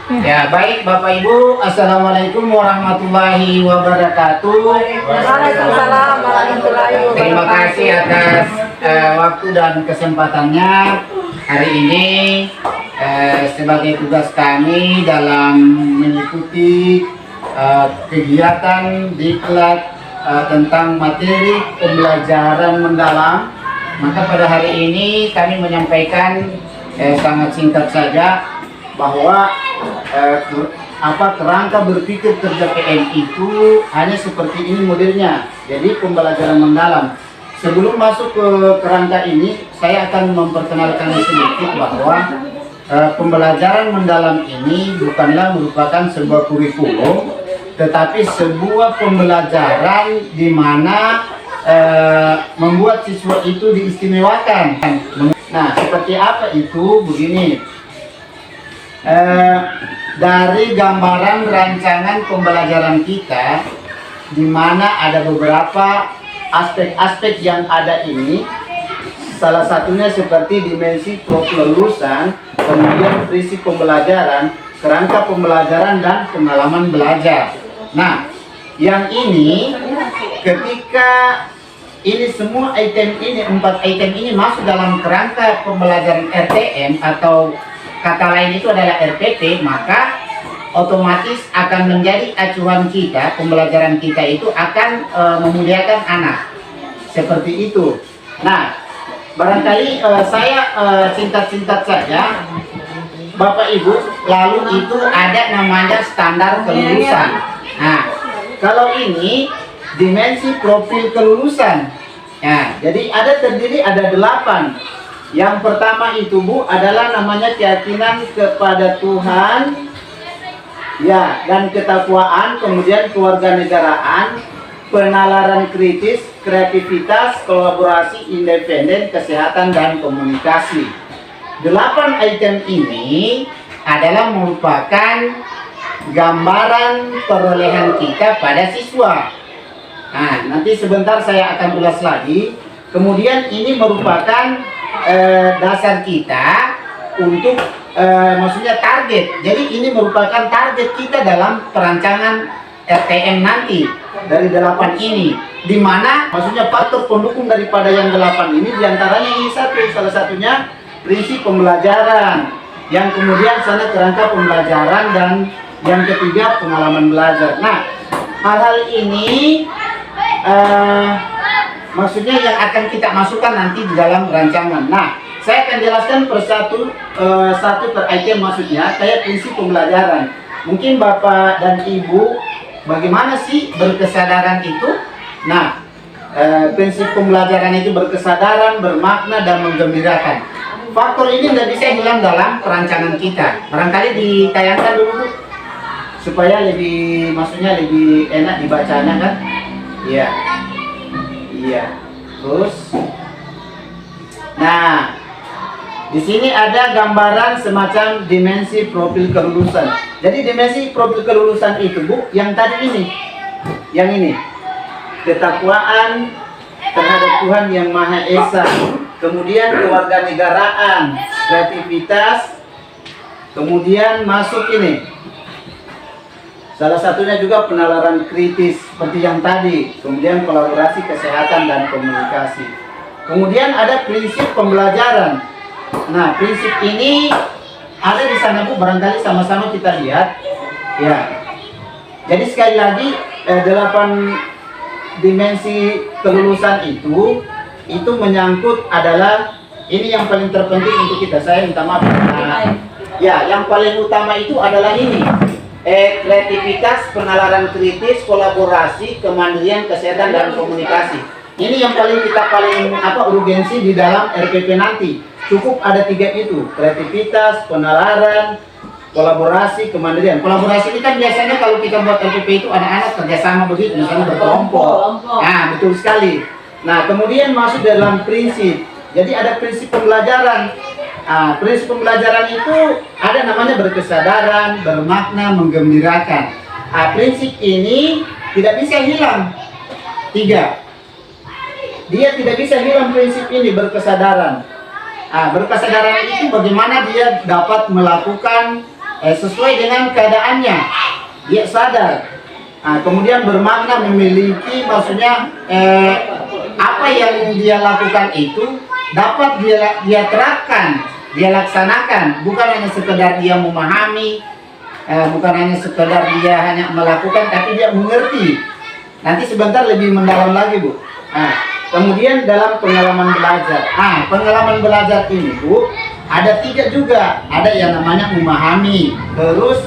Ya, baik Bapak Ibu, Assalamualaikum warahmatullahi wabarakatuh. Waalaikumsalam warahmatullahi wabarakatuh. Terima kasih atas waktu dan kesempatannya hari ini sebagai tugas kami dalam mengikuti kegiatan diklat tentang materi pembelajaran mendalam. Maka pada hari ini kami menyampaikan sangat singkat saja bahwa kerangka berpikir kerja PM itu hanya seperti ini modelnya. Jadi pembelajaran mendalam. Sebelum masuk ke kerangka ini, saya akan memperkenalkan sedikit bahwa pembelajaran mendalam ini bukanlah merupakan sebuah kurikulum, tetapi sebuah pembelajaran di mana membuat siswa itu diistimewakan. Nah, seperti apa itu? Begini. Dari gambaran rancangan pembelajaran kita, di mana ada beberapa aspek-aspek yang ada ini, salah satunya seperti dimensi kelulusan, kemudian prinsip pembelajaran, kerangka pembelajaran, dan pengalaman belajar. Nah, yang ini ketika ini semua item ini, 4 item ini masuk dalam kerangka pembelajaran RTM atau kata lain itu adalah RPP, maka otomatis akan menjadi acuan kita, pembelajaran kita itu akan memuliakan anak. Seperti itu. Nah, barangkali saya singkat-singkat saja, Bapak Ibu, lalu itu ada namanya standar kelulusan. Nah, kalau ini dimensi profil kelulusan. Nah, jadi terdiri ada 8. Yang pertama itu Bu adalah namanya keyakinan kepada Tuhan, ya, dan ketakwaan, kemudian kewarganegaraan, penalaran kritis, kreativitas, kolaborasi, independen, kesehatan, dan komunikasi. 8 item ini adalah merupakan gambaran perolehan kita pada siswa. Nah, nanti sebentar saya akan ulas lagi. Kemudian ini merupakan dasar kita untuk maksudnya target. Jadi ini merupakan target kita dalam perancangan RTM nanti dari 8 ini, di mana maksudnya faktor pendukung daripada yang 8 ini diantaranya ini salah satunya prinsip pembelajaran, yang kemudian sana kerangka pembelajaran, dan yang ketiga pengalaman belajar. Nah, hal-hal ini maksudnya yang akan kita masukkan nanti di dalam rancangan. Nah, saya akan jelaskan per satu per item, maksudnya kayak prinsip pembelajaran. Mungkin Bapak dan Ibu, bagaimana sih berkesadaran itu? Nah, prinsip pembelajaran itu berkesadaran, bermakna, dan menggembirakan. Faktor ini tidak bisa hilang dalam perancangan kita. Barangkali ditayangkan dulu Bu, supaya lebih, maksudnya lebih enak dibacanya kan? Iya. Iya, terus, nah, di sini ada gambaran semacam dimensi profil kelulusan. Jadi dimensi profil kelulusan itu Bu, yang tadi ini, yang ini, ketakwaan terhadap Tuhan yang Maha Esa, kemudian kewarganegaraan, kreativitas, kemudian masuk ini. Salah satunya juga penalaran kritis seperti yang tadi, kemudian kolaborasi, kesehatan, dan komunikasi. Kemudian ada prinsip pembelajaran. Nah, prinsip ini ada di sana Bu, barangkali sama-sama kita lihat. Ya. Jadi sekali lagi 8 dimensi kelulusan itu menyangkut adalah ini yang paling terpenting untuk kita. Saya minta maaf. Nah, ya, yang paling utama itu adalah ini. Kreativitas, penalaran kritis, kolaborasi, kemandirian, kesehatan, dan komunikasi. Ini yang paling urgensi di dalam RPP nanti. Cukup ada 3 itu: kreativitas, penalaran, kolaborasi, kemandirian. Kolaborasi ini kan biasanya kalau kita buat RPP itu anak-anak kerjasama begitu, misalnya berkelompok. Nah, betul sekali. Nah, kemudian masuk dalam prinsip. Jadi ada prinsip pembelajaran. Nah, prinsip pembelajaran itu ada namanya berkesadaran, bermakna, menggembirakan. Nah, prinsip ini tidak bisa hilang. 3. Dia tidak bisa hilang prinsip ini, berkesadaran. Nah, berkesadaran itu bagaimana dia dapat melakukan sesuai dengan keadaannya, dia sadar. Kemudian bermakna memiliki, maksudnya apa yang dia lakukan itu dapat dia terapkan, dia laksanakan, bukan hanya sekedar dia memahami, bukan hanya sekedar dia hanya melakukan, tapi dia mengerti. Nanti sebentar lebih mendalam lagi, Bu. Kemudian dalam pengalaman belajar, pengalaman belajar ini, Bu, ada 3 juga. Ada yang namanya memahami, terus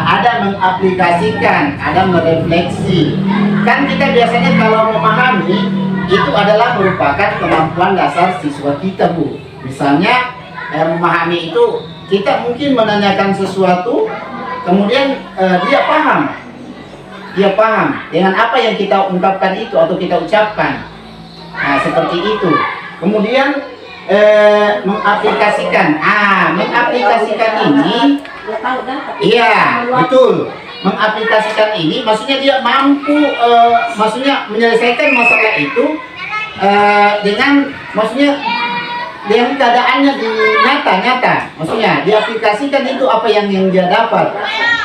ada mengaplikasikan, ada merefleksi. Kan kita biasanya kalau memahami itu adalah merupakan kemampuan dasar siswa kita, Bu. Misalnya memahami itu kita mungkin menanyakan sesuatu, kemudian dia paham dengan apa yang kita ungkapkan itu atau kita ucapkan. Seperti itu. Kemudian mengaplikasikan. Mengaplikasikan ini, iya betul. Mengaplikasikan ini, maksudnya dia mampu, maksudnya menyelesaikan masalah itu dengan, maksudnya dengan keadaannya di nyata, maksudnya diaplikasikan itu apa yang dia dapat.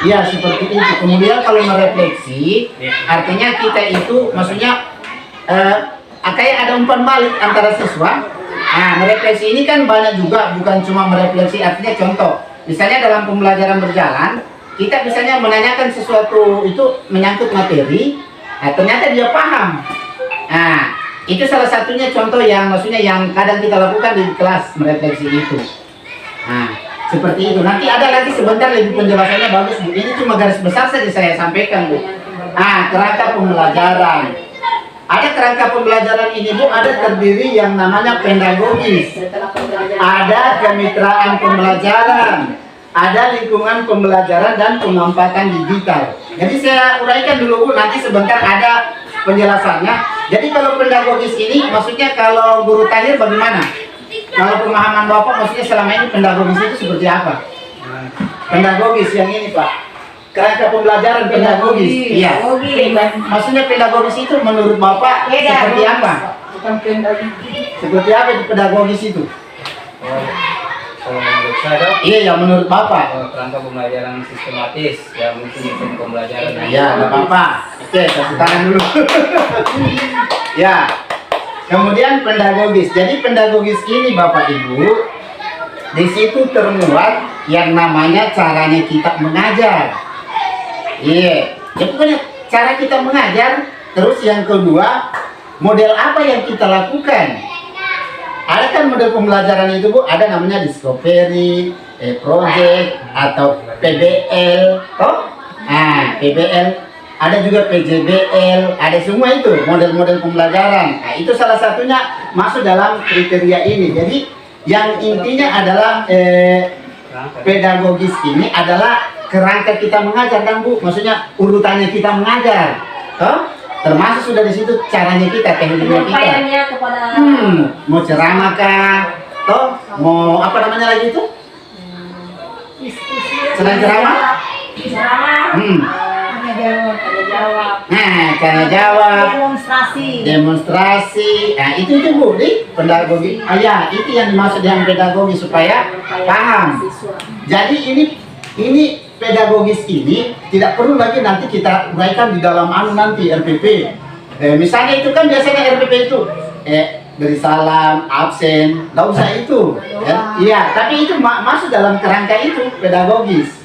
Ya seperti itu. Kemudian kalau merefleksi, artinya kita itu, maksudnya kayak ada umpan balik antara siswa. Merefleksi ini kan banyak juga, bukan cuma merefleksi, artinya contoh. Misalnya dalam pembelajaran berjalan, kita misalnya menanyakan sesuatu itu menyangkut materi, ternyata dia paham. Itu salah satunya contoh yang maksudnya yang kadang kita lakukan di kelas, merefleksi itu. Seperti itu. Nanti ada lagi sebentar lebih penjelasannya bagus, Bu. Ini cuma garis besar saja saya sampaikan, Bu. Kerangka pembelajaran. Ada kerangka pembelajaran ini, Bu, ada terdiri yang namanya pedagogis, ada kemitraan pembelajaran, ada lingkungan pembelajaran dan pemanfaatan digital. Jadi saya uraikan dulu, Bu, nanti sebentar ada penjelasannya. Jadi kalau pedagogis ini, maksudnya kalau guru tahir bagaimana? Kalau pemahaman Bapak, maksudnya selama ini pedagogis itu seperti apa? Pedagogis yang ini, Pak. Kerangka pembelajaran pedagogis. Iya. Maksudnya pedagogis itu menurut Bapak seperti apa? Seperti apa di pedagogis itu? Kalau menurut saya, Iya, yang menurut Bapak. kerangka pembelajaran sistematis, ya mungkin sistem pembelajaran. Iya, nggak apa-apa. Oke, kasih tangan dulu. Ya. Kemudian pedagogis. Jadi pedagogis ini, Bapak Ibu, di situ termuat yang namanya caranya kita mengajar. Iya, jadi pokoknya cara kita mengajar. Terus yang kedua, model apa yang kita lakukan. Ada kan model pembelajaran itu, Bu, ada namanya discovery, project, atau PBL, toh? PBL, ada juga PJBL, ada semua itu model-model pembelajaran. Itu salah satunya masuk dalam kriteria ini. Jadi yang intinya adalah pedagogis ini adalah kerangka kita mengajar, kan, Bu? Maksudnya urutannya kita mengajar, toh? Termasuk sudah di situ caranya kita, tekniknya kita. Mau ceramah kah? Toh? Mau apa namanya lagi itu? Selain ceramah? Tanya jawab. Demonstrasi. Itu Bu, di pedagogi. Ya, itu yang dimaksud dengan pedagogi supaya paham. Jadi ini pedagogis ini tidak perlu lagi nanti kita uraikan di dalam nanti RPP. Misalnya itu kan biasanya RPP itu beri salam, absen, nggak usah itu. Iya, tapi itu masuk dalam kerangka itu pedagogis.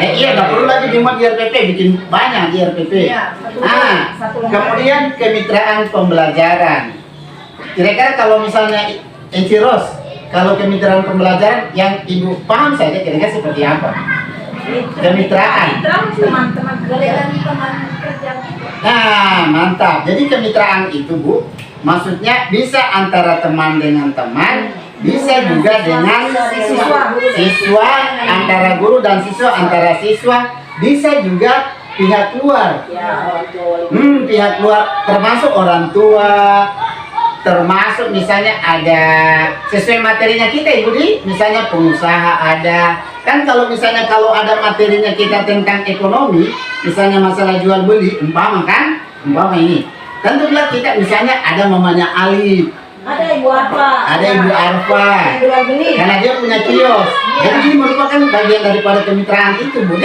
Iya, nggak perlu lagi dimuat di RPP, bikin banyak di RPP. Kemudian kemitraan pembelajaran. Kira-kira kalau misalnya Ros, kalau kemitraan pembelajaran yang Ibu paham saja kira-kira seperti apa? Kemitraan. Mantap. Jadi kemitraan itu, Bu, maksudnya bisa antara teman dengan teman, bisa juga dengan siswa, antara guru dan siswa, antara siswa, bisa juga pihak luar. Pihak luar termasuk orang tua, termasuk misalnya ada sesuai materinya kita, Ibu Di, misalnya pengusaha ada. Kan kalau misalnya kalau ada materinya kita tentang ekonomi, misalnya masalah jual beli, umpama ini. Tentulah kita misalnya ada mamanya Alif, Ada Ibu apa? Ada Ibu Arfa. Jual beli. Karena dia punya kios. Jadi ini merupakan bagian daripada kemitraan itu, Bu.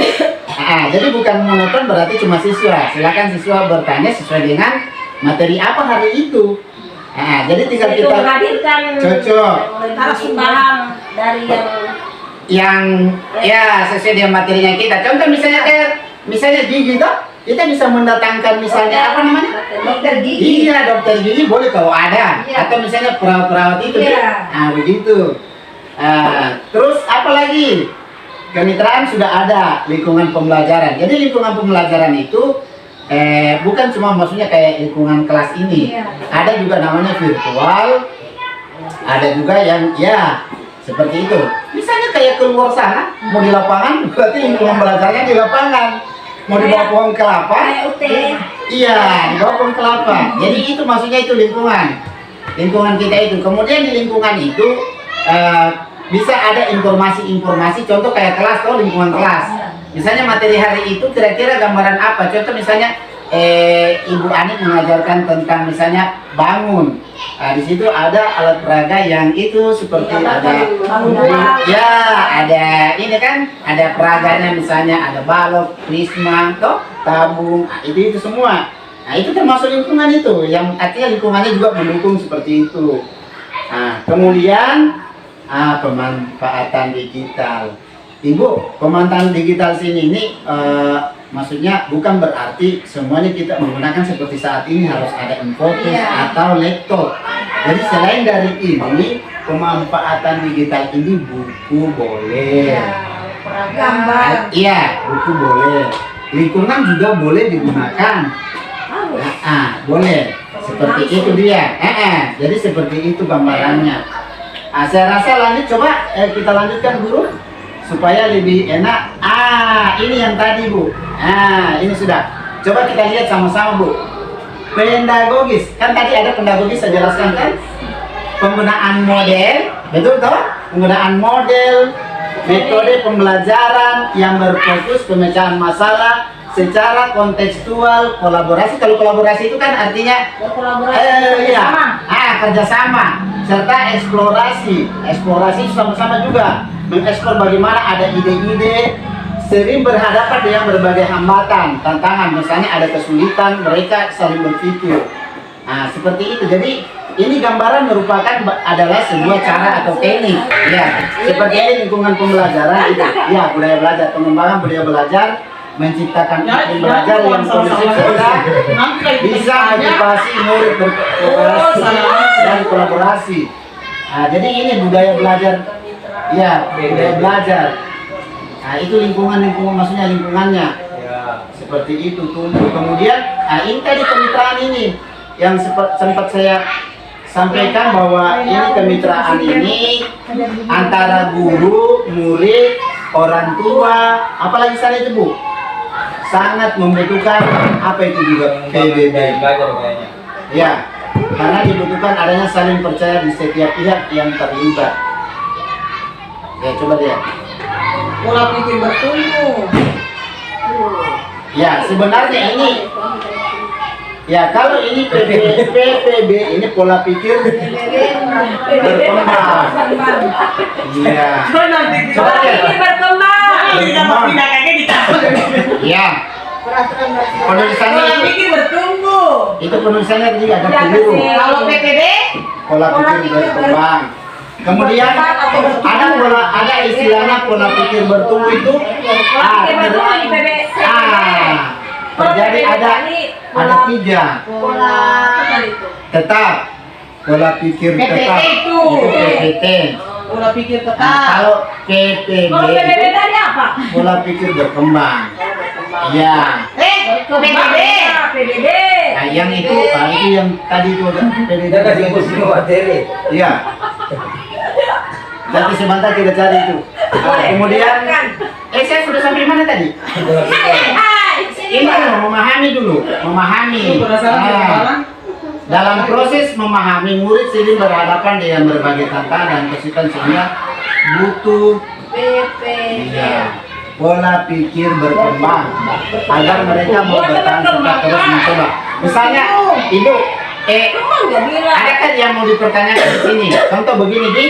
Jadi bukan monoton berarti cuma siswa. Silakan siswa bertanya sesuai dengan materi apa hari itu. Jadi tinggal Itu kita menghadirkan cocok paham dari yang ya sesuai dengan materinya kita. Contoh misalnya gigi toh, kita bisa mendatangkan misalnya apa namanya? dokter gigi. Iya, dokter gigi boleh kalau ada. Iya. Atau misalnya perawat-perawat itu. Iya. Begitu. Terus apa lagi? Kemitraan sudah ada lingkungan pembelajaran. Jadi lingkungan pembelajaran itu bukan cuma maksudnya kayak lingkungan kelas ini. Iya. Ada juga namanya virtual. Ada juga yang ya seperti itu. Misalnya kayak keluar sana, mau di lapangan, berarti lingkungan belajarnya di lapangan. Mau di bawah pohon kelapa? Kayak UT. Iya, di bawah pohon kelapa. Jadi itu maksudnya itu lingkungan kita itu. Kemudian di lingkungan itu bisa ada informasi-informasi. Contoh kayak kelas, tuh lingkungan kelas. Misalnya materi hari itu kira-kira gambaran apa? Contoh misalnya Ibu Ani mengajarkan tentang misalnya bangun. Di situ ada alat peraga yang itu seperti ada ya, ada ini kan, ada peraganya misalnya ada balok, prisma, toh, tabung, itu semua. Itu termasuk lingkungan itu, yang artinya lingkungannya juga mendukung seperti itu. Kemudian pemanfaatan digital. Ibu, pemanfaatan digital sini ini maksudnya bukan berarti semuanya kita menggunakan seperti saat ini harus ada infokus atau laptop. Jadi selain dari ini, pemanfaatan digital ini buku boleh. Gambar. Iya, buku boleh. Lingkungan juga boleh digunakan. Boleh. Seperti itu dia. Jadi seperti itu gambarannya. Saya rasa lanjut, coba kita lanjutkan guru supaya lebih enak. Ini yang tadi, Bu. Ini sudah. Coba kita lihat sama-sama, Bu. Pedagogis. Kan tadi ada pedagogis, saya jelaskan kan? Penggunaan model, betul toh? Penggunaan model, metode pembelajaran yang berfokus pemecahan masalah secara kontekstual, kolaborasi. Kalau kolaborasi itu kan artinya kerjasama serta eksplorasi. Eksplorasi sama-sama juga mengeksplor bagaimana ada ide-ide, sering berhadapan dengan berbagai hambatan, tantangan, misalnya ada kesulitan, mereka saling berpikir. Seperti itu. Jadi ini gambaran merupakan adalah sebuah cara atau teknik. Ya, seperti ini lingkungan pembelajaran itu. Ya, budaya belajar, pengembangan budaya belajar, menciptakan iklim belajar yang kondusif serta bisa motivasi murid berkooperasi dan kolaborasi. Jadi ini budaya belajar. Ya, budaya belajar. Itu lingkungan maksudnya lingkungannya. Seperti itu tumbuh. Kemudian, ini tadi kemitraan ini yang sempat saya sampaikan bahwa ini kemitraan ini antara guru, murid, orang tua, apalagi sana itu, Bu, sangat membutuhkan apa itu juga PBB. Ya, karena dibutuhkan adanya saling percaya di setiap pihak yang terlibat. Ya, coba lihat. Pola pikir bertumbuh. Ya, sebenarnya ini ya, kalau ini PPB ini pola pikir berkembang. Iya. Coba lihat. Berkembang. Ya. Penulisannya Pikir bertumbuh. itu penulisannya tadi agak keliru. Kalau PPB Pola pikir berkembang. Kemudian ada istilahnya pola pikir bertumbuh itu terjadi ada tiga. Tetap pola pikir tetap itu PPT. Pola pikir Kalau PPB tadi apa? pola pikir berkembang. Ya. PBB. Yang itu yang tadi itu PBB. Iya. Nanti sebentar kita cari itu. Kemudian, saya sudah sampai mana tadi? Ini memahami dulu, memahami. Dalam proses memahami, murid sering berhadapan dengan berbagai tantangan dan kesulitan sehingga butuh pola pikir berkembang agar mereka mau bertahan serta terus mencoba. Misalnya, Ibu, Emang nggak bilang. ada kan yang mau dipertanyakan di sini. Contoh begini, Di.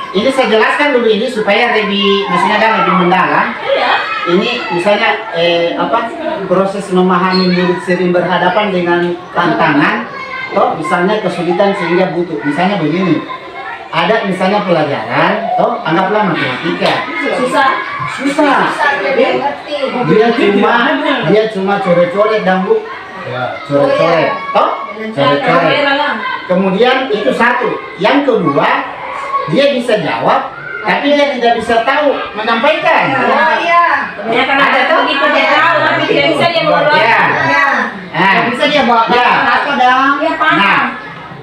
Ini saya jelaskan dulu ini supaya maksudnya lebih mendalam. Iya. Ini misalnya proses memahami murid sering berhadapan dengan tantangan, toh misalnya kesulitan sehingga butuh. Misalnya begini, ada misalnya pelajaran, toh anggaplah matematika. Susah. Dia cuma coret-coret dan bu, coret-coret, toh coret-coret. Kemudian itu satu. Yang kedua, dia bisa jawab, tapi dia tidak bisa tahu menyampaikan. Ya kan ada tuh begitu dia tahu, tapi tidak bisa dia mengeluarkan. Nah, Bisa dia bawa apa dong? Ya paham. nah,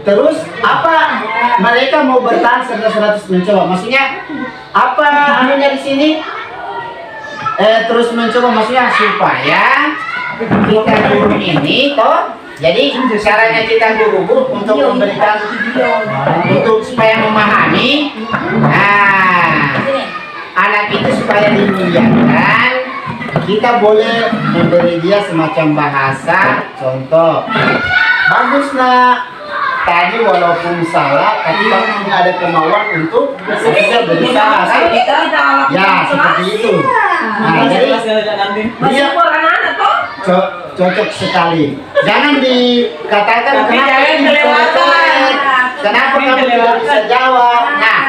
terus apa mereka mau bertahan 100 mencoba? Maksudnya apa anunya di sini? Terus mencoba maksudnya supaya kita guru ini toh. Jadi caranya kita guru untuk memberikan untuk supaya memahami. Nah, anak itu supaya dimuliakan, kita boleh memberi dia semacam bahasa. Contoh, bagus nak. Tadi walaupun salah, tapi kamu ada kemauan untuk bisa berusaha kan? Ya, seperti itu. Nah, jadi dia cocok sekali. Jangan dikatakan kenapa ini coret-coret, kenapa kamu tidak bisa jawab. Nah,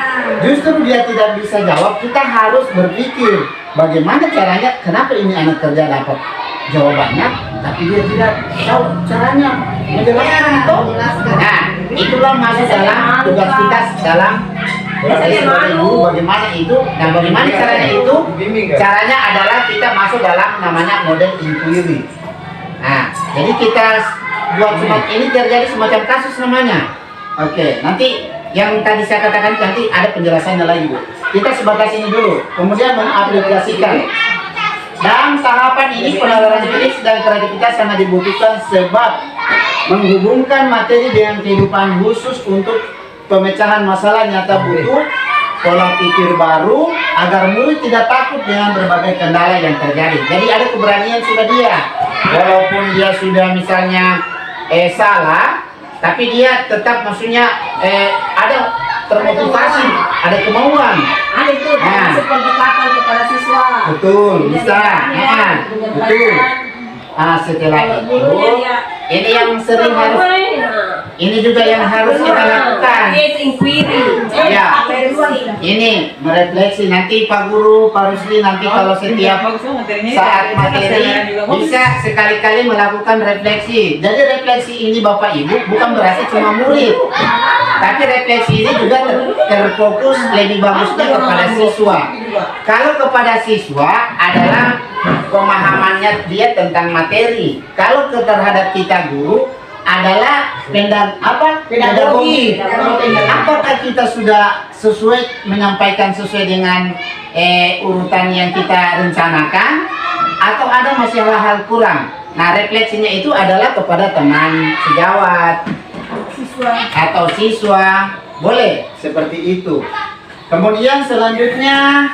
justru dia tidak bisa jawab, kita harus berpikir bagaimana caranya, kenapa ini anak kerja dapat jawabannya, tapi dia tidak tahu caranya menjelaskan itu. Nah, itulah masuk dalam tugas kita dalam sebagai guru, bagaimana itu. Nah, bagaimana caranya itu? Caranya adalah kita masuk dalam namanya model inquiry. Nah, jadi kita buat semacam ini terjadi semacam kasus namanya. Oke, nanti yang tadi saya katakan nanti ada penjelasannya lagi, Bu. Kita sebatas ini dulu, kemudian mengaplikasikan. Dalam tahapan ini penalaran kritis dan kreativitas sangat dibutuhkan sebab menghubungkan materi dengan kehidupan khusus untuk pemecahan masalah nyata butuh pola pikir baru agar murid tidak takut dengan berbagai kendala yang terjadi. Jadi ada keberanian sudah dia, walaupun dia sudah misalnya salah, tapi dia tetap maksudnya ada termotivasi, ada kemauan. Itu masuk pendekatan kepada siswa. Betul, bisa. Betul. Setelah itu, ini yang sering harus, ini juga yang harus kita lakukan. Ya, ini merefleksi. Nanti Pak Guru, Pak Rusli nanti kalau setiap saat materi bisa sekali-kali melakukan refleksi. Jadi refleksi ini Bapak Ibu bukan berarti cuma murid, tapi refleksi ini juga terfokus lebih bagusnya kepada siswa. Kalau kepada siswa adalah pemahamannya dia tentang materi. Kalau terhadap kita guru adalah pedagogi. Apakah kita sudah sesuai menyampaikan sesuai dengan urutan yang kita rencanakan, atau ada masih hal-hal kurang? Nah, refleksinya itu adalah kepada teman sejawat atau siswa, boleh seperti itu. Kemudian selanjutnya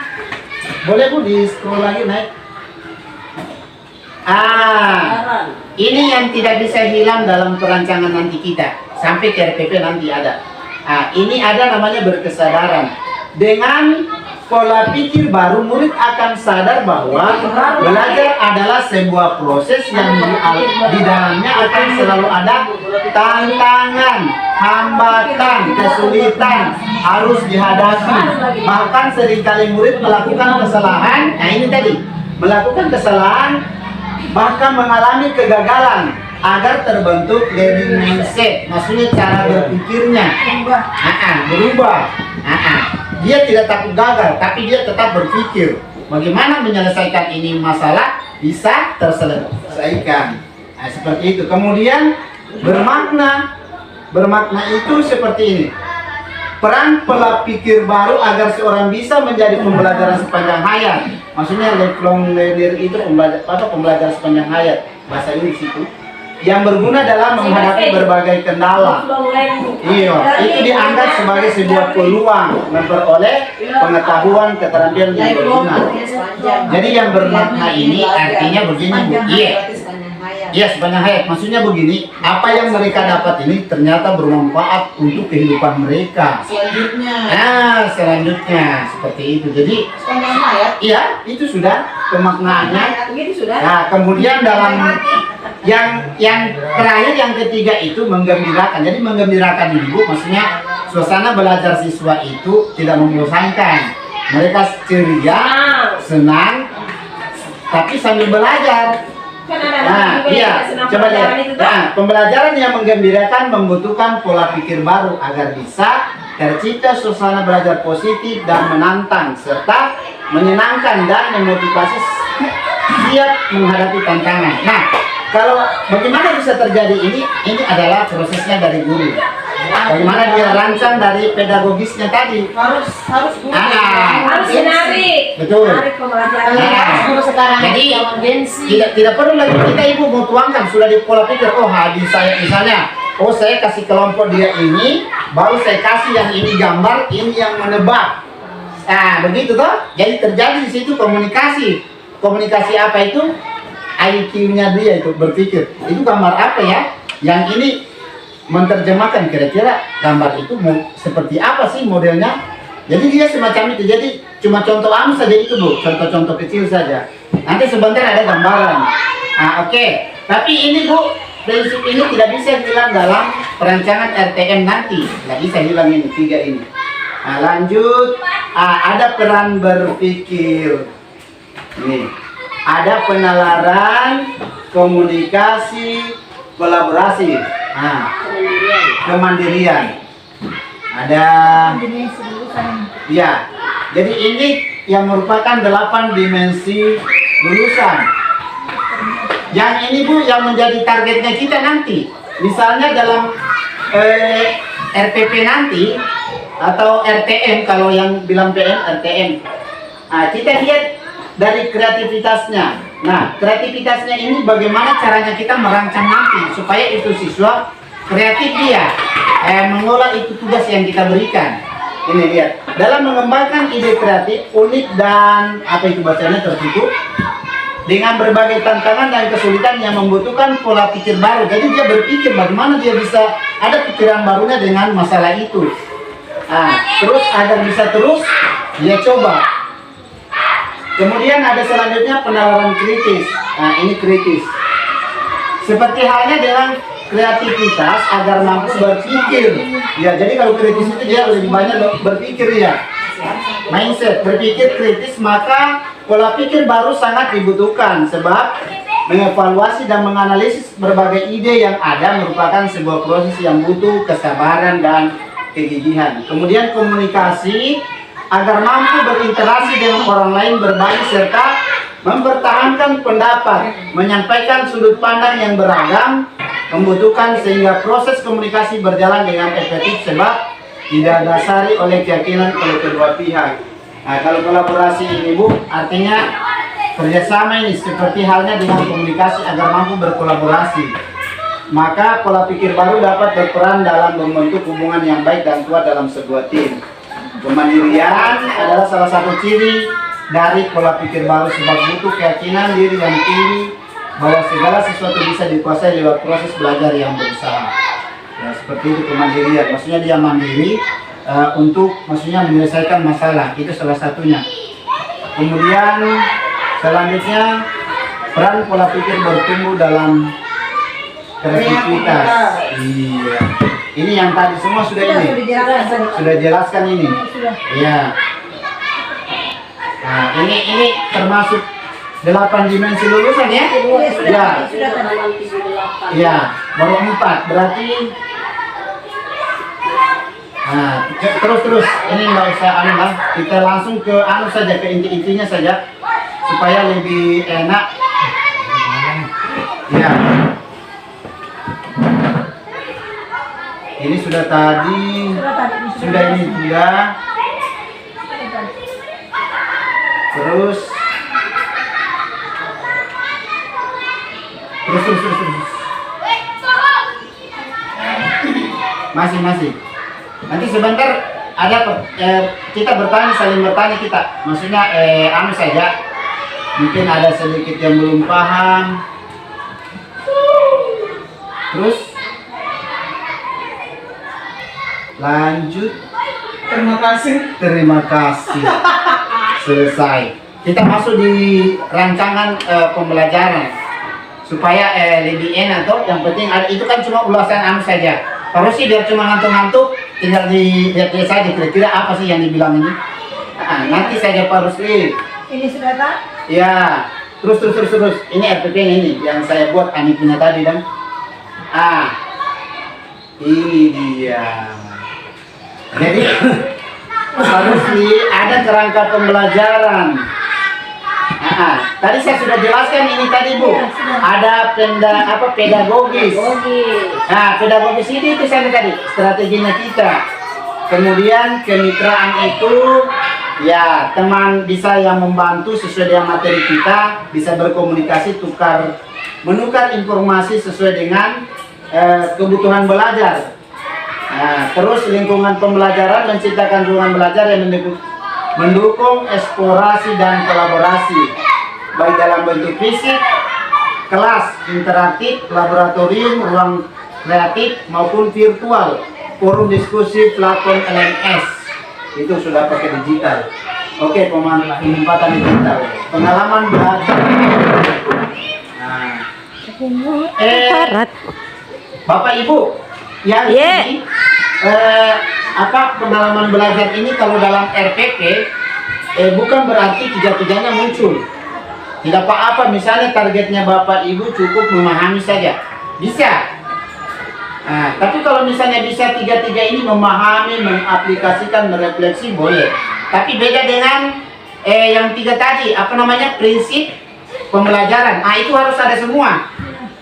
boleh Bu di scroll lagi naik. Ini yang tidak bisa hilang dalam perancangan nanti kita sampai ke RPP nanti ada. Ini ada namanya berkesadaran. Dengan pola pikir baru, murid akan sadar bahwa belajar adalah sebuah proses yang di dalamnya akan selalu ada tantangan, hambatan, kesulitan harus dihadapi. Bahkan seringkali murid melakukan kesalahan. Nah, ini tadi melakukan kesalahan, bahkan mengalami kegagalan agar terbentuk learning mindset, maksudnya cara berpikirnya berubah. Dia tidak takut gagal, tapi dia tetap berpikir bagaimana menyelesaikan ini masalah bisa terselesaikan. Nah, seperti itu. Kemudian bermakna itu seperti ini. Peran pola pikir baru agar seorang bisa menjadi pembelajaran sepanjang hayat. Maksudnya lifelong learner itu pembelajaran sepanjang hayat. Bahasa Inggris itu yang berguna dalam menghadapi berbagai kendala. Iya, itu dianggap sebagai sebuah peluang memperoleh pengetahuan keterampilan yang berguna. Jadi yang bermakna ini artinya begini, Bu. Iya. Ya, sepanjang hayat. Maksudnya begini, apa yang mereka dapat ini ternyata bermanfaat untuk kehidupan mereka. Selanjutnya. Nah, selanjutnya seperti itu. Jadi, Sepanjang hayat. iya, itu sudah pemaknaannya. Begitu sudah. Nah, kemudian dalam yang terakhir, yang ketiga itu menggembirakan. Jadi menggembirakan ini Bu, maksudnya suasana belajar siswa itu tidak membosankan. Mereka ceria, senang, tapi sambil belajar. Kan ada Nah, juga yang iya, senang coba pelajaran lihat. itu tuh. Nah, pembelajaran yang menggembirakan membutuhkan pola pikir baru agar bisa tercipta suasana belajar positif dan menantang serta menyenangkan dan memotivasi siap menghadapi tantangan. Nah, kalau bagaimana bisa terjadi ini adalah prosesnya dari guru. Bagaimana dia rancang dari pedagogisnya tadi. Harus guru. Ah, Harus menarik. Betul. Menarik pembelajaran. Nah, Guru sekarang jadi yang gengsi. tidak perlu lagi kita ibu mau tuangkan, sudah di pola pikir. Oh, hadis saya misalnya, oh saya kasih kelompok dia ini, baru saya kasih yang ini gambar, ini yang menebak. Nah, begitu toh. Jadi terjadi di situ komunikasi. Komunikasi apa itu? IQ-nya dia itu berpikir. Itu gambar apa ya? Yang ini menerjemahkan kira-kira gambar itu mau seperti apa sih modelnya. Jadi dia semacam itu. Jadi cuma contoh saja itu Bu, contoh-contoh kecil saja. Nanti sebentar ada gambaran. Nah, oke. Tapi ini Bu, prinsip ini tidak bisa hilang dalam perancangan RTM nanti. Tidak bisa hilang ini, tiga ini. Nah, lanjut. Ada peran berpikir. Ini. Ada penalaran, komunikasi, kolaborasi. Nah, kemandirian. Ada, ya. Jadi ini yang merupakan 8 dimensi lulusan. Yang ini Bu, yang menjadi targetnya kita nanti. Misalnya dalam RPP nanti atau RTM, kalau yang bilang PM RTM. Nah, kita lihat dari kreativitasnya. Nah, kreativitasnya ini bagaimana caranya kita merancang nanti supaya itu siswa kreatif dia mengolah itu tugas yang kita berikan. Ini lihat, dalam mengembangkan ide kreatif unik dan apa itu bacanya tertutup dengan berbagai tantangan dan kesulitan yang membutuhkan pola pikir baru. Jadi dia berpikir bagaimana dia bisa ada pikiran barunya dengan masalah itu. Nah, terus agar bisa terus dia coba. Kemudian ada selanjutnya penalaran kritis. Nah, ini kritis. Seperti halnya dengan kreativitas agar mampu berpikir. Ya, jadi kalau kritis itu dia lebih banyak berpikir ya. Mindset, berpikir kritis, maka pola pikir baru sangat dibutuhkan sebab mengevaluasi dan menganalisis berbagai ide yang ada merupakan sebuah proses yang butuh kesabaran dan kegigihan. Kemudian komunikasi agar mampu berinteraksi dengan orang lain, berbagi serta mempertahankan pendapat, menyampaikan sudut pandang yang beragam, membutuhkan sehingga proses komunikasi berjalan dengan efektif sebab tidak dasari oleh keyakinan oleh kedua pihak. Nah, kalau kolaborasi ini Bu, artinya kerjasama ini seperti halnya dengan komunikasi agar mampu berkolaborasi. Maka pola pikir baru dapat berperan dalam membentuk hubungan yang baik dan kuat dalam sebuah tim. Kemandirian adalah salah satu ciri dari pola pikir baru sebab butuh keyakinan diri yang tinggi bahwa segala sesuatu bisa dikuasai lewat proses belajar yang berusaha. Ya, seperti itu kemandirian. Maksudnya dia mandiri untuk maksudnya menyelesaikan masalah. Itu salah satunya. Kemudian selanjutnya peran pola pikir bertumbuh dalam kreativitas. Iya. Ini yang tadi semua sudah ini. Sudah jelaskan ini. Iya. Nah, ini termasuk 8 dimensi lulusan ya? Ya. Ya, baru 4. Berarti nah, terus ini nggak usah anu lah. Kita langsung ke anu saja, ke inti-intinya saja supaya lebih enak. Ya. Ini sudah tadi, sudah ini sudah. Terus. Masih. Nanti sebentar ada kita bertanya, saling bertanya kita. Maksudnya anu saja. Mungkin ada sedikit yang belum paham. Terus lanjut. Terima kasih. Terima kasih. Selesai. Kita masuk di rancangan pembelajaran supaya lebih enak toh. Yang penting ada, itu kan cuma ulasan saja. Kalau sih biar cuma ngantuk-ngantuk, tinggal dilihat saja kira-kira apa sih yang dibilang ini. Nanti saja Pak Rusli. Ini sudah tak? Ya, terus. Ini RPP ini yang saya buat Ani punya tadi kan. Ini dia. Jadi harus ada kerangka pembelajaran. Tadi saya sudah jelaskan ini tadi Bu. Ada pedagogis. Nah, pedagogis itu saya tadi strateginya kita. Kemudian kemitraan itu ya teman bisa yang membantu sesuai dengan materi kita, bisa berkomunikasi menukar informasi sesuai dengan kebutuhan belajar. Nah, terus lingkungan pembelajaran menciptakan ruangan belajar yang mendukung eksplorasi dan kolaborasi baik dalam bentuk fisik, kelas interaktif, laboratorium, ruang kreatif maupun virtual, forum diskusi, platform LMS itu sudah pakai digital. Oke, pemanfaatan digital, pengalaman belajar. Nah, Bapak Ibu yang ini pengalaman belajar ini kalau dalam RPP bukan berarti tiga-tiganya muncul. Tidak apa-apa, misalnya targetnya Bapak Ibu cukup memahami saja, bisa. Nah, tapi kalau misalnya bisa tiga-tiga ini memahami, mengaplikasikan, merefleksi boleh. Tapi beda dengan yang tiga tadi, prinsip pembelajaran. Itu harus ada semua.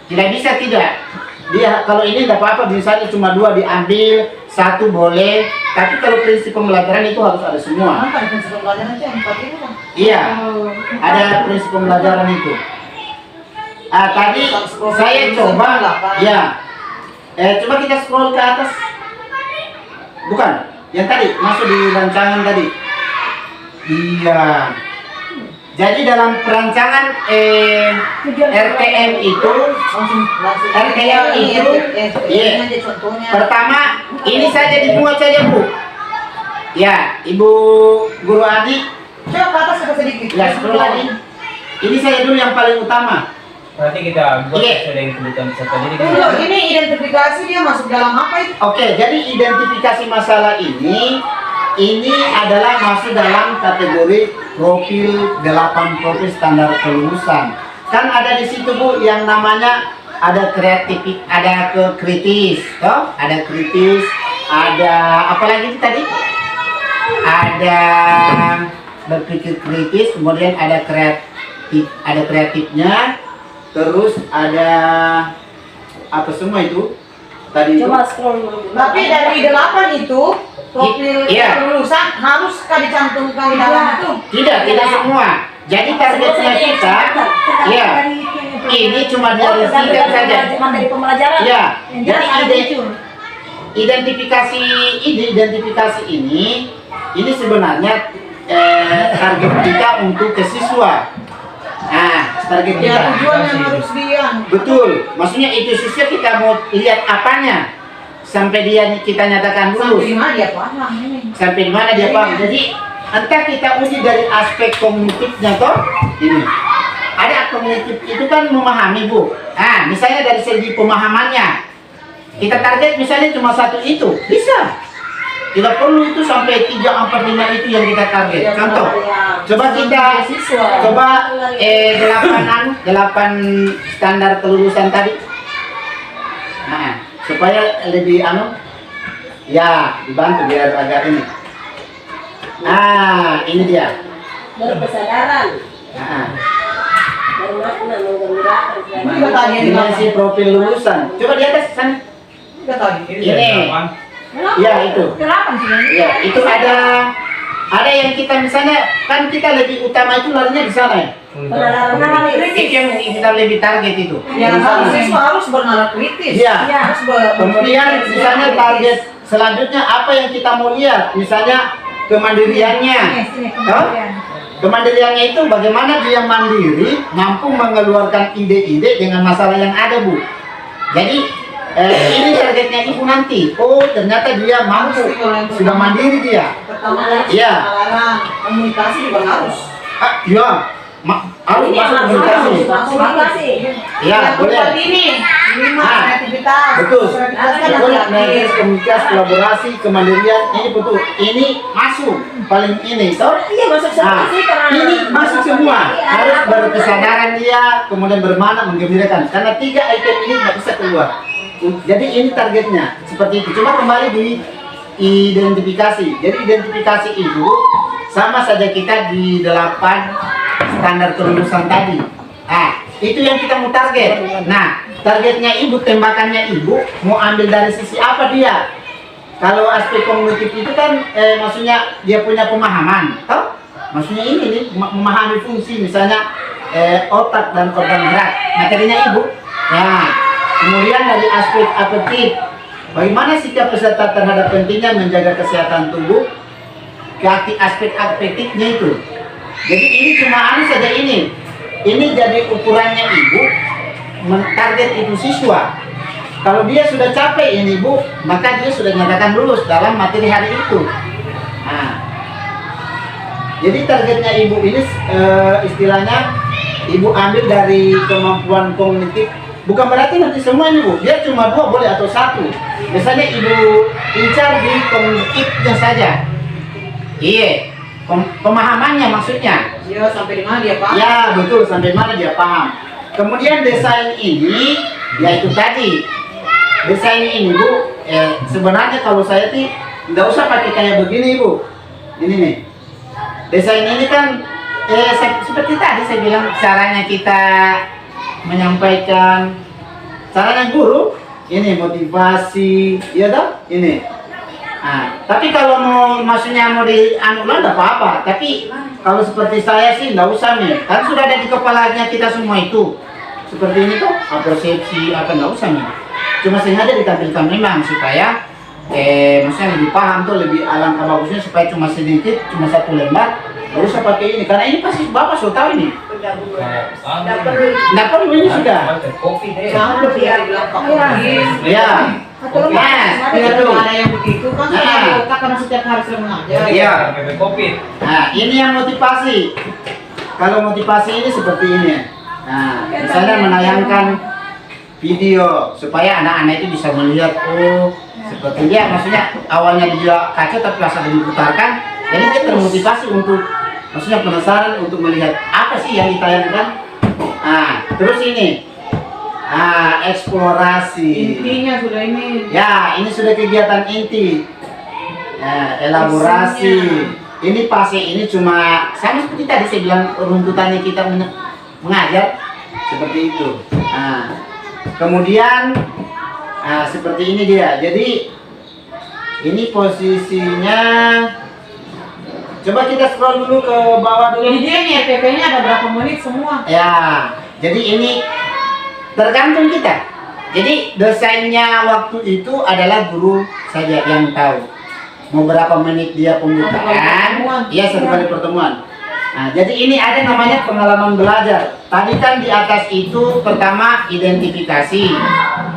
Tidak bisa tidak. Dia kalau ini tidak apa-apa, misalnya cuma 2 diambil, 1 boleh. Tapi kalau prinsip pembelajaran itu harus ada semua. Prinsip pembelajaran itu yang 4 ini kan? Iya, ada prinsip pembelajaran itu. Tadi saya coba, ya. Coba kita scroll ke atas. Bukan, yang tadi masuk di rancangan tadi. Iya. Jadi dalam perancangan RTM itu, pertama ini saja dibuat saja Bu. Ya, Ibu Guru Adi. Coba ke atas sedikit. Ya, scroll lagi. Ini saja dulu yang paling utama. Nanti kita buat sesuai dengan kebutuhan peserta didik. Ini identifikasi dia masuk dalam apa itu? Oke, jadi identifikasi masalah ini adalah masuk dalam kategori profil 8 profil standar kelulusan. Kan ada di situ Bu yang namanya ada kreatif, ada kritis, toh? Ada kritis, ada apa lagi tadi? Ada berpikir kritis, kemudian ada kreatifnya, terus ada apa semua itu tadi itu. Coba scroll. Tapi dari 8 itu profil kelulusan haruskah dicantumkan di dalam itu? Tidak semua. Jadi targetnya kita, ya, ini cuma dari 3 saja. Materi pembelajaran. Ya, jadi identifikasi ini sebenarnya target kita untuk ke siswa. Nah, target kita. Ya, tujuannya harus dia. Betul. Maksudnya itu siswa kita mau lihat apanya sampai kita nyatakan lulus. Sampai di mana dia paham ini? Sampai di mana dia paham. Jadi entah kita uji dari aspek kognitifnya toh. Ini. Ada kognitif itu kan memahami Bu. Nah, misalnya dari segi pemahamannya. Kita target misalnya cuma 1 itu. Bisa. Tidak perlu itu sampai 3, 4, 5 itu yang kita target. Contoh. Coba kita 8 standar kelulusan tadi. Nah, supaya lebih ya dibantu biar agak ini. Ini dia. Berkesadaran. Bermakna menggembirakan. Dimensi profil lulusan. Coba di atas sana. Kita tadi. Ini. Ya itu. Ya itu ada yang kita misalnya kan kita lebih utama itu larinya di sana ya. Itu yang kita lebih target itu. Ya, siswa harus bernalar kritis. Iya. Kemudian misalnya target selanjutnya apa yang kita mau lihat, misalnya kemandiriannya. Kemandiriannya itu bagaimana dia mandiri, mampu mengeluarkan ide-ide dengan masalah yang ada Bu. Jadi ini targetnya ibu nanti. Oh, ternyata dia mampu, sudah mandiri dia. Pertama harus Iya. komunikasi juga harus. Iya, harus Ini masuk harus komunikasi. komunikasi. Iya, boleh. Ini lima Ah, kreativitas. Betul. Kreativitas kan Betul, hati-hati. kreativitas, komunikasi, kolaborasi, kemandirian, ini betul. Ini masuk paling ini. So, Iya masuk semua sih karena ini masuk semua. Harus berkesadaran dia, kemudian bermakna, menggembirakan. Karena 3 item ini nggak bisa keluar. Jadi ini targetnya seperti itu. Cuma kembali di identifikasi. Jadi identifikasi itu sama saja kita di 8 standar kelulusan tadi. Nah, itu yang kita mau target. Nah, targetnya ibu, tembakannya ibu mau ambil dari sisi apa dia? Kalau aspek kognitif itu kan maksudnya dia punya pemahaman, toh? Maksudnya ini nih memahami fungsi misalnya otak dan organ gerak. Materinya ibu. Nah, kemudian dari aspek apetit, bagaimana sikap peserta terhadap pentingnya menjaga kesehatan tubuh? Ke aspek apetiknya itu. Jadi ini cuma anu saja ini. Ini jadi ukurannya ibu mentarget itu siswa. Kalau dia sudah capek ini bu, maka dia sudah nyatakan lulus dalam materi hari itu. Nah, jadi targetnya ibu ini istilahnya ibu ambil dari kemampuan kognitif. Bukan berarti nanti semuanya bu, dia cuma 2 boleh atau 1. Biasanya ibu incar di kognitifnya saja. Iya, pemahamannya maksudnya. Iya, sampai di mana dia paham? Ya betul, sampai mana dia paham. Kemudian desain ini, yaitu tadi desain ini bu, sebenarnya kalau saya sih nggak usah pakai kayak begini bu. Ini nih, desain ini kan seperti tadi saya bilang caranya kita menyampaikan, caranya guru. Ini motivasi, ya toh? Ini. Nah, tapi kalau mau maksudnya mau di anu enggak apa-apa. Tapi kalau seperti saya sih enggak usah nih. Kan sudah ada di kepalanya kita semua itu. Seperti ini tuh persepsi akan enggak usah nih. Cuma sengaja ditampilkan memang supaya maksudnya lebih paham tuh, lebih alangkah bagusnya supaya cuma sedikit, cuma 1 lembar. Enggak usah pakai ini karena ini pasti Bapak sudah tahu ini. Enggak perlu ini sudah. Kopi deh. Jangan lebih dari belakang. Ya. Mas, tidak betul. ada yang begitu kan Nah. sudah di otak karena setiap hari sering mengajar. Iya. Kopi. Nah, ini yang motivasi. Kalau motivasi ini seperti ini. Nah, misalnya menayangkan video supaya anak-anak itu bisa melihat, oh seperti dia, maksudnya awalnya dia kaca tapi pas ada diputarkan, jadi dia termotivasi untuk, maksudnya penasaran untuk melihat apa sih yang ditayangkan. Nah, terus ini, eksplorasi. Intinya sudah ini. Ya, ini sudah kegiatan inti. Elaborasi. Ini fase ini cuma sama seperti tadi saya bilang runtutannya kita mengajar seperti itu. Nah, kemudian seperti ini dia. Jadi ini posisinya. Coba kita scroll dulu ke bawah dulu. Jadi dia nih RPP-nya ada berapa menit semua? Ya, jadi ini tergantung kita. Jadi desainnya waktu itu adalah guru saja yang tahu. Mau berapa menit dia pembukaan? Iya, 1 kali pertemuan. Nah, jadi ini ada namanya pengalaman belajar. Tadi kan di atas itu pertama identifikasi.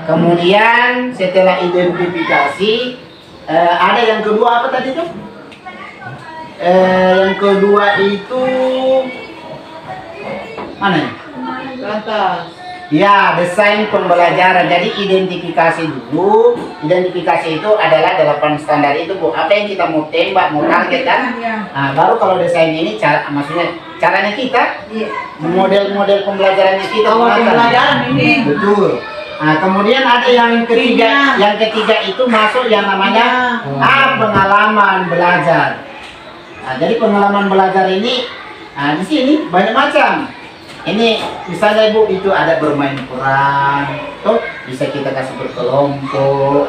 Kemudian setelah identifikasi ada yang kedua apa tadi tuh? Yang kedua itu mana ya? Ke atas. Ya, desain pembelajaran. Jadi identifikasi dulu. Identifikasi itu adalah 8 standar itu bu. Apa yang kita mau tembak, mau target kan? Nah, baru kalau desain ini maksudnya caranya kita, model-model pembelajarannya kita. Awal gunakan. pembelajaran ini. Betul. Nah, kemudian ada yang ketiga. Yang ketiga itu masuk yang namanya pengalaman belajar. Nah, jadi pengalaman belajar ini, di sini banyak macam. Ini misalnya ibu itu ada bermain peran, tuh bisa kita kasih berkelompok.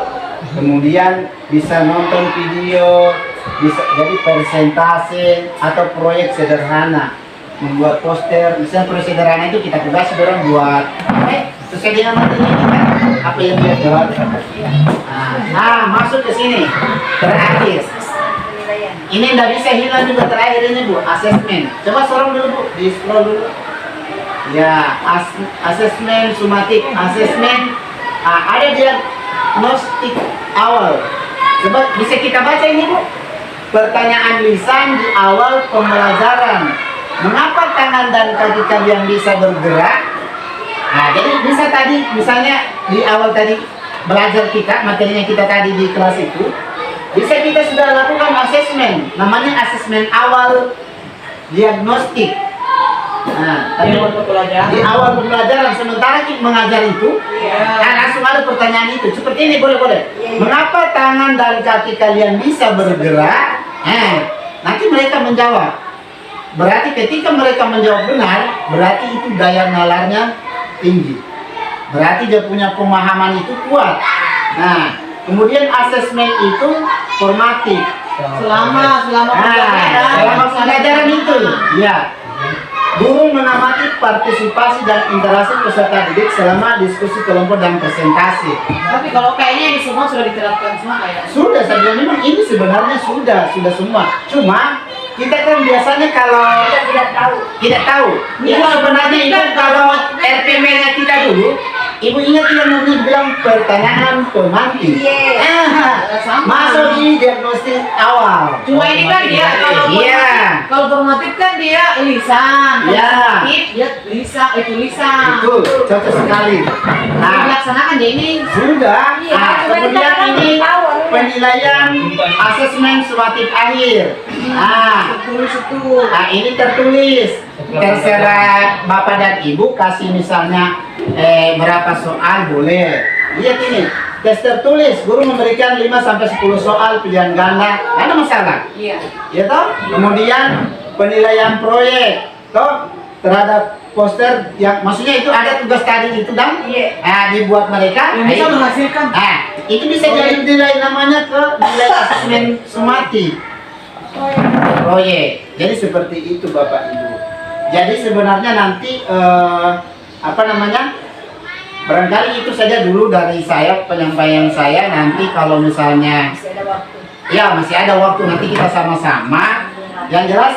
Kemudian bisa nonton video, bisa jadi presentasi atau proyek sederhana, membuat poster. Misalnya proyek sederhana itu kita tugas orang buat, sesuai dengan materi ini kan, apa yang dia buat. Nah, masuk ke sini terakhir. Ini tidak bisa hilang juga terakhir ini bu, asesmen. Coba sorong dulu bu, di scroll dulu. Ya, asesmen sumatik, asesmen ada dia diagnostik awal. Coba bisa kita baca ini Bu. Pertanyaan lisan di awal pembelajaran. Mengapa tangan dan kaki kalian bisa bergerak? Nah, jadi bisa tadi misalnya di awal tadi belajar kita, materinya kita tadi di kelas itu, bisa kita sudah lakukan asesmen, namanya asesmen awal diagnostik. Nah, tadi di awal pembelajaran sementara kita mengajar itu, nah, langsung ada pertanyaan itu. Seperti ini boleh. Mengapa tangan dan kaki kalian bisa bergerak? Nanti mereka menjawab. Berarti ketika mereka menjawab benar, berarti itu daya nalarnya tinggi. Berarti dia punya pemahaman itu kuat. Nah, kemudian asesmen itu formatif. Selama pembelajaran itu, ya. Guru mengamati partisipasi dan interaksi peserta didik selama diskusi kelompok dan presentasi. Tapi kalau kayaknya ini semua sudah diterapkan semua kayak. Sudah, saya memang ini sebenarnya sudah semua. Cuma kita kan biasanya kalau tidak tahu. Itu sebenarnya itu kalau RPM-nya kita dulu, Ibu ingat yang mau bilang pertanyaan pemantik. Masuk di diagnostik awal. Cuma ini kan dia kalau formatif kan dia lisan. Dia lisan. Betul, cocok sekali. Nah, dilaksanakan dia ini sudah. Nah, kemudian ini penilaian asesmen sumatif akhir. Nah, ini tertulis. Terserah Bapak dan Ibu kasih misalnya berapa soal boleh. Lihat ini, tes tertulis. Guru memberikan 5 sampai 10 soal pilihan ganda. Ada masalah? Iya. Ya toh? Kemudian penilaian proyek toh terhadap poster yang maksudnya itu ada tugas tadi itu dan dibuat mereka yang bisa menghasilkan. Itu bisa jadi nilai namanya ke nilai asesmen sumatif proyek. Jadi seperti itu Bapak Ibu. Jadi sebenarnya nanti barangkali itu saja dulu dari saya penyampaian saya. Nanti kalau misalnya masih ada waktu nanti kita sama-sama. Yang jelas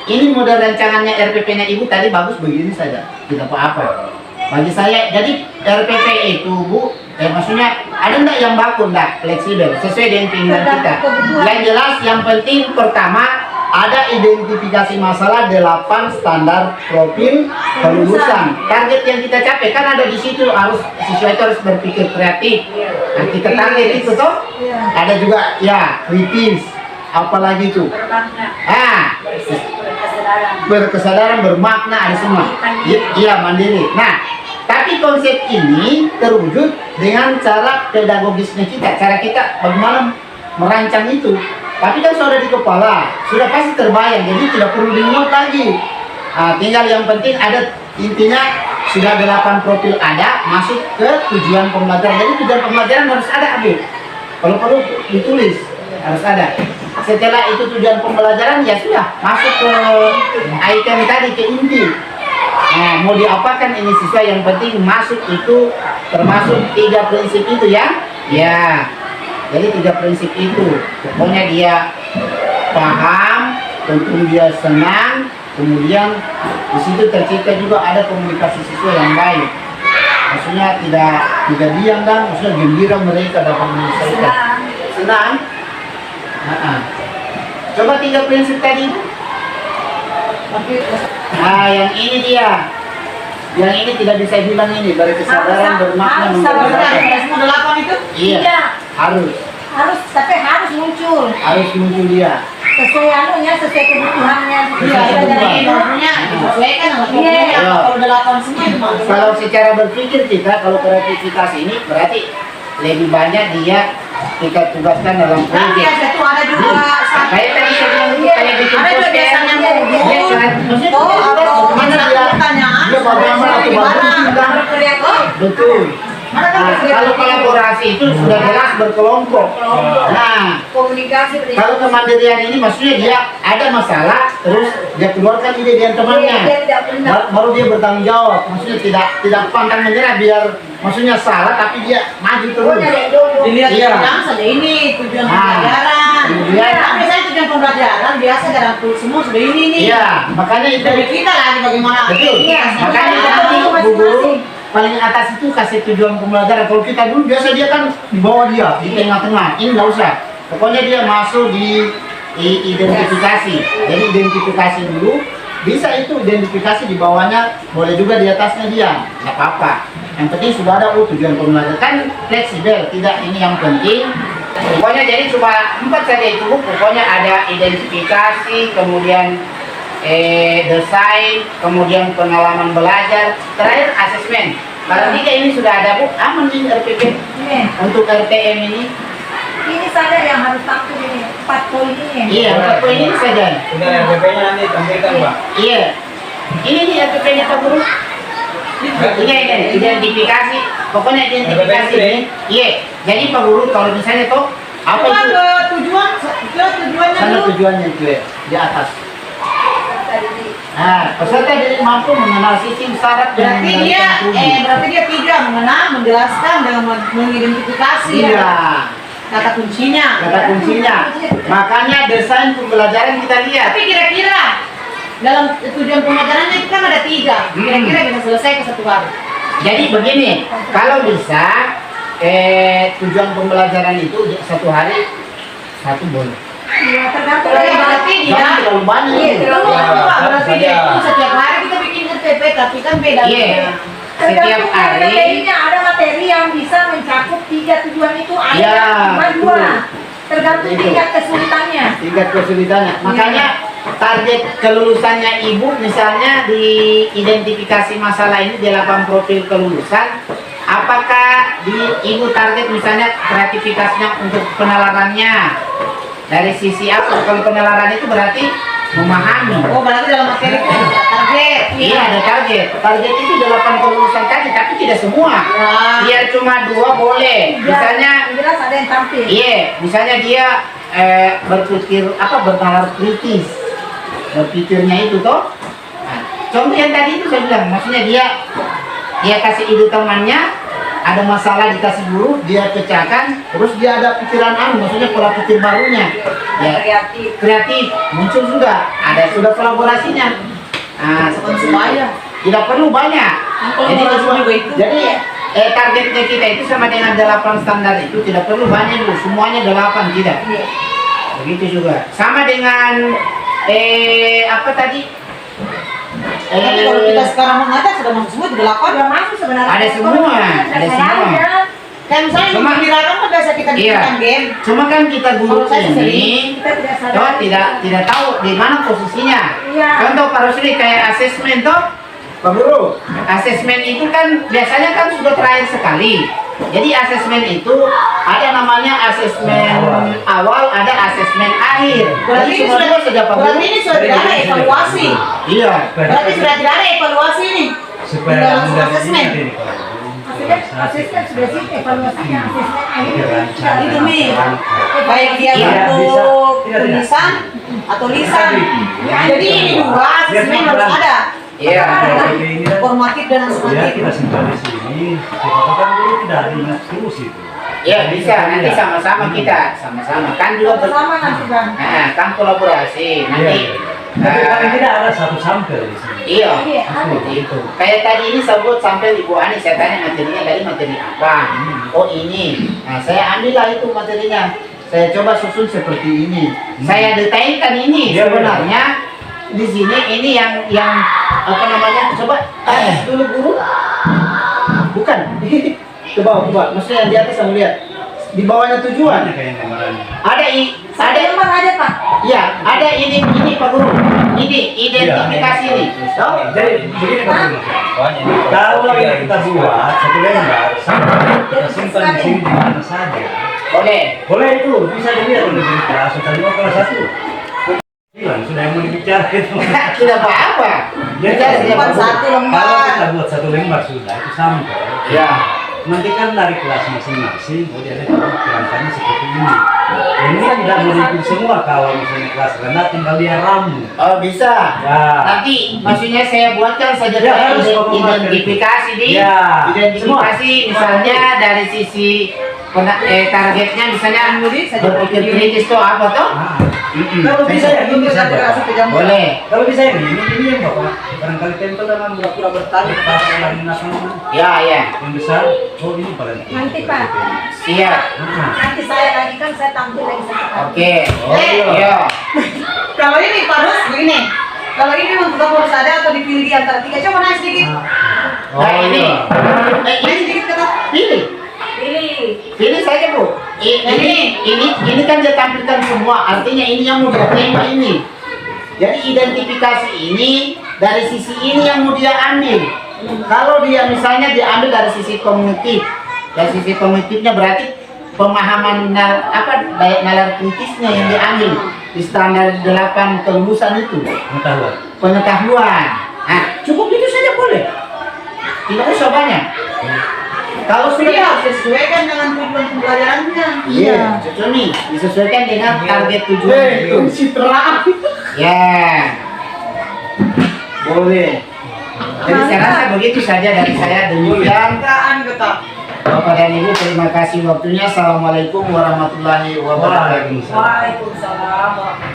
ini model rancangannya RPP-nya Ibu tadi bagus begini saja, tidak apa-apa. Bagi saya, jadi RPP itu Bu, maksudnya ada enggak yang baku, enggak fleksibel, sesuai dengan keinginan kita. Yang jelas, yang penting pertama ada identifikasi masalah 8 standar profil kelulusan. Target yang kita capai kan ada di situ, harus siswa itu harus berpikir kreatif. Nah, kita target itu toh. Ada juga kritis, apalagi itu. Berkesadaran, bermakna, ada semua. Iya, mandiri. Nah, tapi konsep ini terwujud dengan cara pedagogisnya kita, cara kita bagaimana merancang itu. Tapi kan sudah di kepala, sudah pasti terbayang, jadi tidak perlu dimuat lagi. Tinggal yang penting ada, intinya sudah 8 profil ada, masuk ke tujuan pembelajaran. Jadi tujuan pembelajaran harus ada, Abi. Kalau perlu ditulis, harus ada. Setelah itu tujuan pembelajaran, ya sudah masuk ke item tadi, ke inti. Nah, mau diapakan ini siswa, yang penting masuk itu termasuk 3 prinsip itu ya. Jadi 3 prinsip itu, pokoknya dia paham, tentu dia senang, kemudian di situ tercipta juga ada komunikasi siswa yang baik. Maksudnya tidak diam dan maksudnya gembira mereka dapat menyelesaikan. Senang. Coba 3 prinsip tadi. Yang ini dia. Yang ini tidak bisa bilang ini, berkesadaran, bermakna, Semua 8 itu? Iya. Harus, tapi harus muncul. Harus muncul dia. Sesuai sesuai kebutuhannya. Disesuaikan sama kebutuhannya. Kalau 8 semua itu Kalau secara berpikir kita, kalau kreativitas ini berarti lebih banyak dia kita tugaskan dalam proyek. Itu ada juga Kayak tadi saya bilang itu kayak bikin ada juga poster. biasanya Maksudnya atau bagaimana dia pertanyaan bagaimana atau bagus. Betul. Kalau kolaborasi itu sudah jelas berkelompok. Nah, Komunikasi kalau kemandirian ini maksudnya dia ada masalah, terus dia keluarkan ide dengan temannya. Baru dia bertanggung jawab. Maksudnya tidak pantang menyerah, biar maksudnya salah tapi dia maju terus. dilihat saja ini tujuan pembelajaran. Biasanya tujuan pembelajaran biasa dalam semua sudah ini nih. Iya, makanya itu Dari kita lagi bagaimana. betul. Iya, Makanya kita nanti Bu Guru paling atas itu kasih tujuan pembelajaran. Kalau kita dulu biasa dia kan di bawah dia, di tengah-tengah. Ini nggak usah. Pokoknya dia masuk di identifikasi. Jadi identifikasi dulu. Bisa itu identifikasi di bawahnya, boleh juga di atasnya dia, nggak apa-apa. Yang penting sudah ada tujuan pembelajaran, kan fleksibel, tidak ini yang penting. Pokoknya jadi cuma 4 saja itu, pokoknya ada identifikasi, kemudian desain, kemudian pengalaman belajar, terakhir asesmen. Kalau 3 ini sudah ada Bu, aman nih RPP. Untuk RTM Ini saja yang harus tampil ini 4 poin ini. Iya, 4 poin ini saja. Sudah RPP-nya nanti tampilkan Pak. Iya. Ini nih RPP-nya Pak Guru. Ini identifikasi. Pokoknya identifikasi ini. Iya. Jadi Pak Guru kalau misalnya toh apa itu? Tujuannya Sana dulu. tujuannya itu ya, di atas. Nah, peserta jadi mampu mengenal sistem syarat dan Berarti dia tidak mengenal, menjelaskan dan mengidentifikasi Iya. kata kuncinya. Kata kuncinya. Makanya desain pembelajaran kita lihat. Tapi kira-kira dalam tujuan pembelajarannya itu kan ada 3. Kira-kira bisa selesai ke 1 hari. Jadi begini, kalau bisa tujuan pembelajaran itu 1 hari 1 boleh. Iya, tergantung Berarti dari berarti dia Jangan terlalu banyak. Iya, itu. terlalu berarti dia itu setiap hari kita bikin RTP tapi kan beda. Iya. Setiap tergantung dari hari. materinya. Ada materi yang bisa mencakup 3 tujuan itu, ada Ya, yang cuma 2. betul. Tergantung Itu. tingkat kesulitannya. Tingkat kesulitannya. Makanya target kelulusannya ibu misalnya di identifikasi masalah ini 8 profil kelulusan. Apakah di ibu target misalnya kreativitasnya untuk penalarannya dari sisi apa? Kalau penalaran itu berarti memahami. Oh berarti dalam materi itu ada target. Iya ada target. Target itu 8 kelulusan tadi, tapi tidak semua. Wah. Biar cuma 2 boleh. Misalnya, jelas ada yang tampil. iya, misalnya dia berpikir bernalar kritis, berpikirnya itu toh. Nah, contoh yang tadi itu saya bilang, maksudnya dia kasih ide temannya, ada masalah dikasih guru, dia pecahkan, terus dia ada pikiran maksudnya pola pikir barunya. Ya, kreatif muncul juga, sudah kolaborasinya. Nah, Supaya tidak perlu banyak. Jadi jadi targetnya kita itu sama dengan 8 standar itu tidak perlu banyak Bu, semuanya 8 tidak. Begitu juga. Sama dengan apa tadi? tapi kalau kita sekarang mengajar sudah masuk semua 8. Udah masuk sebenarnya. Ada semua, ada semua. Kayak misalnya Cuma- memperkirakan kan biasa kita Iya. bikin game. Cuma kan kita guru Kalau saya ini Kita tidak sadar. toh tidak tahu di mana posisinya. Iya. Contoh Pak Rusli kayak asesmen toh, Pak Guru. Asesmen itu kan biasanya kan sudah terakhir sekali. Jadi asesmen itu ada namanya asesmen awal, ada asesmen akhir. Berarti Jadi ini semua sudah Pak Guru. berarti ini sudah tidak ada evaluasi. Iya. Berarti sudah tidak ada evaluasi nih. Supaya Tinggal mudah langsung asesmen. ini, Maksudnya asisten sudah sih evaluasinya asisten akhir. Itu nih. Baik dia Iya, bentuk bisa. tulisan atau lisan. Ya, Jadi ini 2 asesmen harus ada. Iya. ini kan Formatif dan ya sumatif. kita simpan di sini. Siapa kan dulu tidak diingat terus itu. Ya bisa nanti sama-sama kita sama-sama kan juga Sama nanti Bang. Nah, kan kolaborasi nanti. Tapi paling tidak ada 1 sampel di sini. Iya, Iya, seperti itu. Kayak tadi ini sebut sampai Ibu Ani, saya tanya materinya dari materi apa? Oh ini. Nah saya ambillah itu materinya. Saya coba susun seperti ini. Saya detailkan ini Iya, sebenarnya di sini ini yang apa namanya? Coba dulu guru. Bukan. Coba. Maksudnya yang di atas kamu lihat. Di bawahnya tujuan. Mana kayak gambarannya? Ada lembar aja Pak. Iya, ada ini Pak Guru. Ini identifikasi ini. Toh? Jadi begini Pak Guru. Pokoknya ini Kalau yang kita buat 1 lembar, kita simpan di sini di mana saja. Boleh. Boleh itu, bisa dilihat oleh guru kelas. Sudah 5 kelas 1. Bilang sudah yang mau dibicara itu. Tidak apa-apa. Jadi Kita simpan siap, Pak Guru. 1 lembar. Kalau kita buat 1 lembar sudah itu sampai. Ya. Nanti kan dari kelas masing-masing, oh jadi kerangkanya seperti ini. Ini tidak mau diikut semua kalau misalnya kelas rendah tinggal dia ramu. Oh bisa. Ya. Nanti maksudnya saya buatkan saja Ya, kayak harus pokoknya identifikasi di Ya. identifikasi misalnya dari sisi targetnya misalnya berpikir kritis tuh apa tuh? Ah. Kalau bisa ya ini saja. Boleh. Kalau bisa ini yang bapak barangkali tempel dengan pura-pura bertanya kepada orang nasional Ya, ya. yang besar. Oh ini paling. Nanti Pak, Siap. nanti saya lagi kan saya tampil lagi satu kali. Oke. Oh, iya. Iya. Kalau ini harus begini. Kalau ini memang tetap harus ada atau dipilih di antara tiga. Coba naik sedikit. Oh, Nah, ini. iya. Ini Sedikit kata. pilih. Pilih saja, Bu. Ini kan dia tampilkan semua. Artinya ini yang mau dia terima ini. Jadi identifikasi ini dari sisi ini yang mau dia ambil. Kalau dia misalnya diambil dari sisi kognitif, dari sisi kognitifnya berarti pemahaman daya nalar kritisnya yang diambil di standar 8 kelulusan itu. Pengetahuan. Nah, cukup itu saja boleh. Tidak usah banyak. Kalau sudah Sesuaikan dengan tujuan pembelajarannya. iya, nih disesuaikan dengan target tujuan itu. Citra. Ya, boleh. Jadi saya rasa begitu saja dari saya, demikian. Citraan kata. Bapak dan Ibu, terima kasih waktunya. Assalamualaikum warahmatullahi wabarakatuh. Waalaikumsalam.